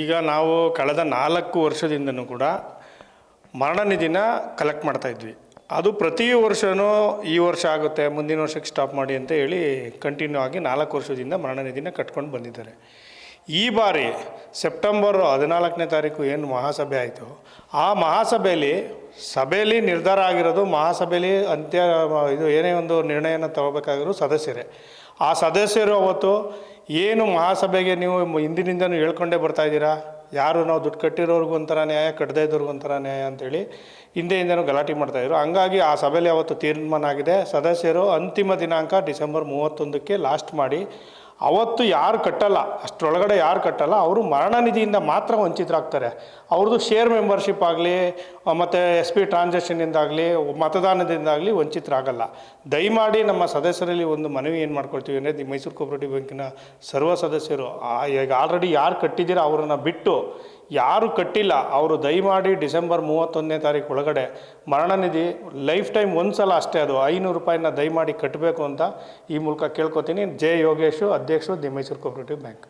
ಈಗ ನಾವು ಕಳೆದ 4 ವರ್ಷದಿಂದನೂ ಕೂಡ ಮರಣ ನಿಧಿನ ಕಲೆಕ್ಟ್ ಮಾಡ್ತಾ ಇದ್ವಿ. ಅದು ಪ್ರತಿ ವರ್ಷವೂ ಈ ವರ್ಷ ಆಗುತ್ತೆ, ಮುಂದಿನ ವರ್ಷಕ್ಕೆ ಸ್ಟಾಪ್ ಮಾಡಿ ಅಂತ ಹೇಳಿ ಕಂಟಿನ್ಯೂ ಆಗಿ 4 ವರ್ಷದಿಂದ ಮರಣ ನಿಧಿನ ಕಟ್ಕೊಂಡು ಬಂದಿದ್ದಾರೆ. ಈ ಬಾರಿ ಸೆಪ್ಟೆಂಬರ್ 14ನೇ ತಾರೀಕು ಏನು ಮಹಾಸಭೆ ಆಯಿತು, ಆ ಸಭೆಯಲ್ಲಿ ನಿರ್ಧಾರ ಆಗಿರೋದು, ಮಹಾಸಭೆಯಲ್ಲಿ ಇದು ಏನೇ ಒಂದು ನಿರ್ಣಯನ ತಗೋಬೇಕಾಗಿರೋ ಸದಸ್ಯರೇ. ಆ ಸದಸ್ಯರು ಅವತ್ತು ಏನು ಮಹಾಸಭೆಗೆ ನೀವು ಹಿಂದಿನಿಂದನೂ ಹೇಳ್ಕೊಂಡೇ ಬರ್ತಾಯಿದ್ದೀರಾ, ಯಾರು ನಾವು ದುಡ್ಡು ಕಟ್ಟಿರೋರ್ಗೂ ಒಂಥರ ನ್ಯಾಯ, ಕಟ್ಟದೇ ಇದ್ದವ್ರಿಗೂ ಒಂಥರ ನ್ಯಾಯ ಅಂತೇಳಿ ಹಿಂದೆಯಿಂದನೂ ಗಲಾಟೆ ಮಾಡ್ತಾಯಿದ್ರು. ಹಂಗಾಗಿ ಆ ಸಭೆಯಲ್ಲಿ ಅವತ್ತು ತೀರ್ಮಾನ ಆಗಿದೆ, ಸದಸ್ಯರು ಅಂತಿಮ ದಿನಾಂಕ ಡಿಸೆಂಬರ್ 31ಕ್ಕೆ ಲಾಸ್ಟ್ ಮಾಡಿ, ಅವತ್ತು ಯಾರು ಕಟ್ಟಲ್ಲ, ಅಷ್ಟರೊಳಗಡೆ ಯಾರು ಕಟ್ಟಲ್ಲ ಅವರು ಮರಣ ನಿಧಿಯಿಂದ ಮಾತ್ರ ವಂಚಿತರಾಗ್ತಾರೆ. ಅವ್ರದ್ದು ಶೇರ್ ಮೆಂಬರ್ಶಿಪ್ ಆಗಲಿ ಮತ್ತು SP ಟ್ರಾನ್ಸಾಕ್ಷನಿಂದಾಗಲಿ ಮತದಾನದಿಂದಾಗಲಿ ವಂಚಿತರಾಗಲ್ಲ. ದಯಮಾಡಿ ನಮ್ಮ ಸದಸ್ಯರಲ್ಲಿ ಒಂದು ಮನವಿ ಏನು ಮಾಡ್ಕೊಳ್ತೀವಿ ಅಂದರೆ, ಮೈಸೂರು ಕೋಆಪರೇಟಿವ್ ಬ್ಯಾಂಕಿನ ಸರ್ವ ಸದಸ್ಯರು ಈಗ ಆಲ್ರೆಡಿ ಯಾರು ಕಟ್ಟಿದ್ದೀರ ಅವರನ್ನು ಬಿಟ್ಟು, ಯಾರು ಕಟ್ಟಿಲ್ಲ ಅವರು ದಯಮಾಡಿ ಡಿಸೆಂಬರ್ 31ನೇ ತಾರೀಕು ಒಳಗಡೆ ಮರಣ ನಿಧಿ ಲೈಫ್ ಟೈಮ್ ಒಂದು ಸಲ ಅಷ್ಟೇ, ಅದು 500 ರೂಪಾಯಿನ ದಯಮಾಡಿ ಕಟ್ಟಬೇಕು ಅಂತ ಈ ಮೂಲಕ ಕೇಳ್ಕೊತೀನಿ. ಜೆ ಯೋಗೇಶು, ಅಧ್ಯಕ್ಷರು, ಮೈಸೂರು ಕೋಆಪರೇಟಿವ್ ಬ್ಯಾಂಕ್.